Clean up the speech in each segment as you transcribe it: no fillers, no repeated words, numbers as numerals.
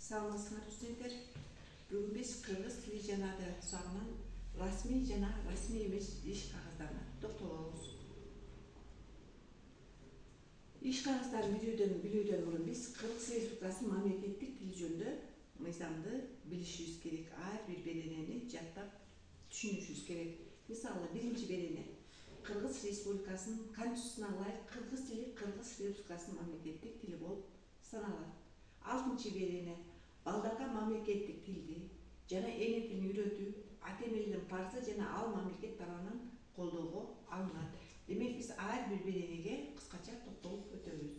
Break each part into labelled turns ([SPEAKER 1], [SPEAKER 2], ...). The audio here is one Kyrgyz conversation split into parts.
[SPEAKER 1] Саламатсыңар студенттер. Бүгін біз қырғыз тілі жана адабияты сұрағынан расмий жана расмий эмес иш кагаздарына токтолобуз. Иш кагыздарын билүүдөн мурун биз Кыргыз Республикасынын мамлекеттик тили жөнүндө мыйзамды билишибиз керек. Ар бир беренени жаттап түшүнүшүбүз керек. Мисалы, биринчи берене. Кыргыз Республикасынын Конституциясына ылайык кыргыз тили Кыргыз Республикасынын мамлекеттик тили болуп саналат. Алтынчы берене. Балдарга мамлекеттик тилди жана эне тилин үйрөтүү ата энелердин парызы жана ал мамлекет тарабынан колдоого алынат. Демек биз ар бир беренеге кыскача токтолуп өтөбүз.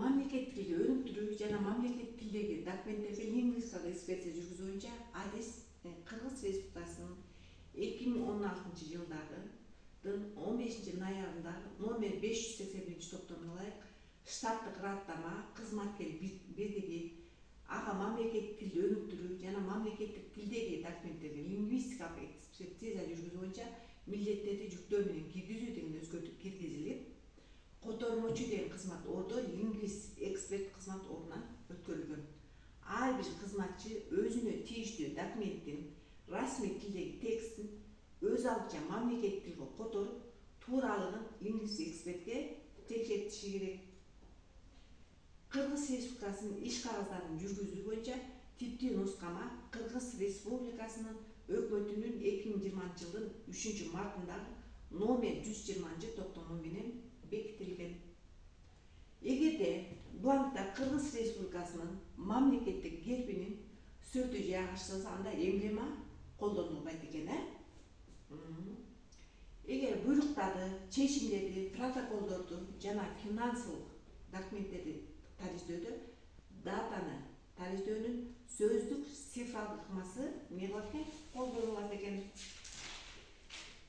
[SPEAKER 1] Мамлекеттик тилди өнүктүрүү жана мамлекеттик тилдеги документтерге лингвистикалык экспертиза жүргүзүү боюнча адис Кыргыз Республикасынын 2016 жылдагы 15 ноябрындагы номер 581 токтомуна ылайык штаттык ыраттама кызматкер бирдиги ага мамлекеттик тилди өнүктүрүү жана мамлекеттик тилдеги документтерге лингвистикалык экспертиза жүргүзүү боюнча милдеттерди жүктөө менен киргизүү деген өзгөртүп киргизилип, котормочу деген кызмат ордо лингвист эксперт кызмат ордуна өткөрүлгөн. Ар бир кызматчы өзүнө тийиштүү документтин расмий тилдеги текстин өз алдынча мамлекеттик тилге которуп, тууралыгын лингвист экспертке текшертиши керек. Кыргыз Республикасынын иш кагаздарын жүргүзүү боюнча типтүү нускама Кыргыз Республикасынын өкмөтүнүн 2020 жылдын 3 мартындагы номер 120 токтому менен бекитилген. Эгерде бланкта Кыргыз Республикасынын мамлекеттик гербинин сүрөтү жайгаштырылса, анда эмблема колдонулбайт экен. Эгер буйруктарды, чечимдерди, протоколдорду жана финансылык документтерди тариздөөдө датаны тариздөөнүн сөздүк цифралык ыкмасы колдонулат экен.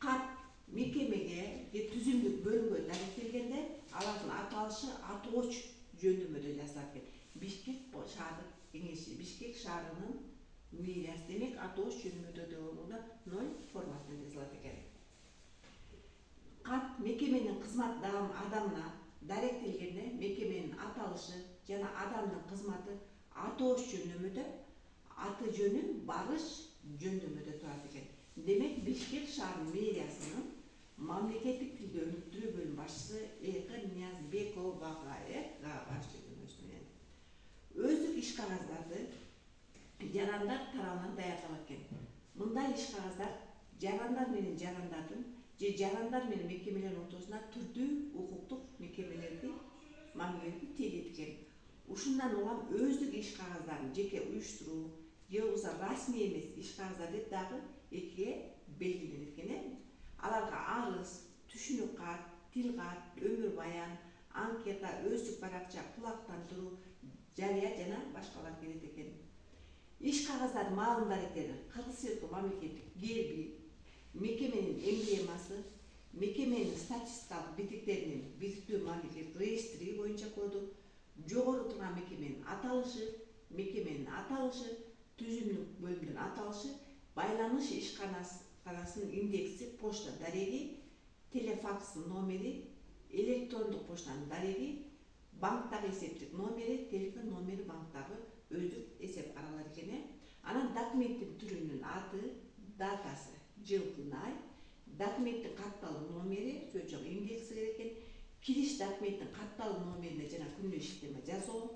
[SPEAKER 1] Кат мекемеге же түзүмдүк бөлүмгө даректелгенде алардын аталышы атооч жөндөмөдө жазылат экен. Бишкек шаардык кеңеши, Бишкек шаарынын мэриясы, демек атооч жөндөмөдө болгондо 0 форматында жазылат экен. Кат мекеменин кызмат адамына даректелгенде мекеменин аталышы жана адамдын кызматы атооч жөндөмөдө, аты жөнү барыш жөндөмөдө турат экен. Демек Бишкек шаарынын мэриясынын мамлекеттик тилди өнүктүрүү бөлүм башчысы Ниязбекова өздүк иш кагаздарды жарандар тарабынан даярдалат экен. Мындай иш кагаздар жарандар менен жарандардын же жарандар менен мекемелердин ортосуна түрдүү укуктук мамилелерди тийгизет экен. Ушундан улам өздүк иш кагаздарын жеке уюштуруу же болбосо расмий эмес иш кагаздар деп дагы экиге белгиленет экен. Аларга арыз, түшүнүк кат, тил кат, өмүр баян, анкета, өздүк баракча, кулактандыруу, жарыя жана башкалар кирет экен. Иш кагаздардын маалым даректери Кыргыз Республикасынын мамлекеттик герби, мекеменин эмблемасы, мекеменин статистикалык битиктеринин бириктүү мамлекеттик реестри боюнча коду, жогору турган мекеменин аталышы, түзүмдүк бөлүмдүн аталышы, байланыш ишканасынын индекси, почта дареги, телефакс номери, электрондук почтанын дареги, банктагы эсептик номери, телефон номери банктагы өздүк эсеп аралар экен. Анан документтин түрүнүн аты, датасы, жыл, күн, ай, документтин катталуу номери, сөз жок индекси керек экен, кириш документтин катталуу номерине жана күнүнө шиктеме жасоо,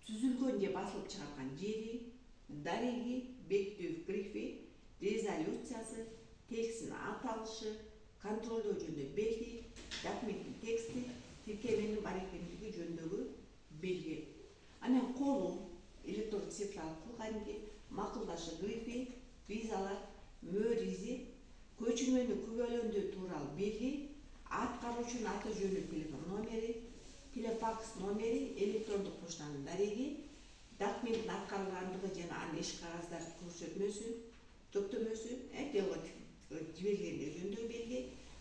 [SPEAKER 1] түзүлгөн же басылып чыгарылган жери, дареги, бекитүү грифи, резолюциясы, текстин аталышы, контролдоо жөнүндө белги, документтин тексти, тиркеменин бар экендиги жөнүндөгү белги. Анан колу, электрондук цифралык кылгайнки, макулдашы грифи, визалар, мөр изи, көчүрмөнү күбөлөндүү тууралуу белги, аткаруучунун аты жөнү, телефон номери, телефакс номери, электрондук почтанын дареги, документтин аткарылгандыгы жана анын иш кагаздар көрсөтмөсү, төктөмөсү, жиберилгендиги жөнүндө белги,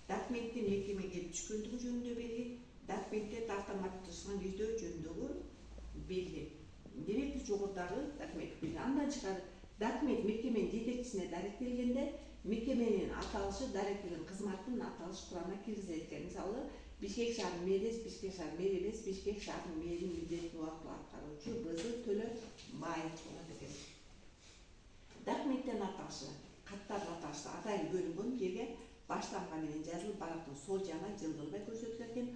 [SPEAKER 1] документтин мекемеге келип түшкөндүгү жөнүндө белги, документтерди автоматташкан издөө жөнүндөгү белги. Демек биз жогорудагы документ белги. Андан тышкары документ мекеменин жетекчисине даректелгенде мекеменин аталышы даректелген кызматтын аталыш курамына киргизилет экен. Мисалы, Бишкек шаарынын мэриясы Бишкек шаарынын мэрия эмес, Бишкек шаарынын мэринин милдетин убактылуу аткарып атайын бөлүнгөн жерге баштамга менен жазылып, барактын сол жагына жылдырбай көрсөтүлөт экен.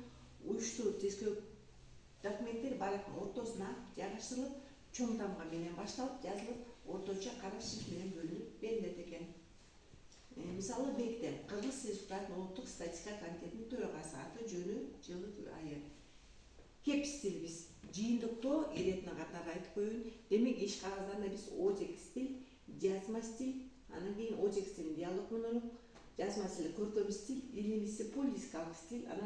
[SPEAKER 1] Уюштуруу тескөө документтер барактын ортосуна жайгаштырылып, чоң тамга менен башталып, жазылып, орточо кара шрифт менен бөлүнүп берилет экен. Мисалы бектем Кыргыз Республикасынын улуттук статистика комитетинин төрагасы, аты жөнү, жылы айы. Кеп стил биз жыйынтыктоо иретине катары айтып коеюн. Демек иш кагаздарында биз очерк стиль, жазма стиль, анан кийин очерк стилин диалог монолог, жазма стиль көркөм стиль, илимий стиль, политикалык стиль, анан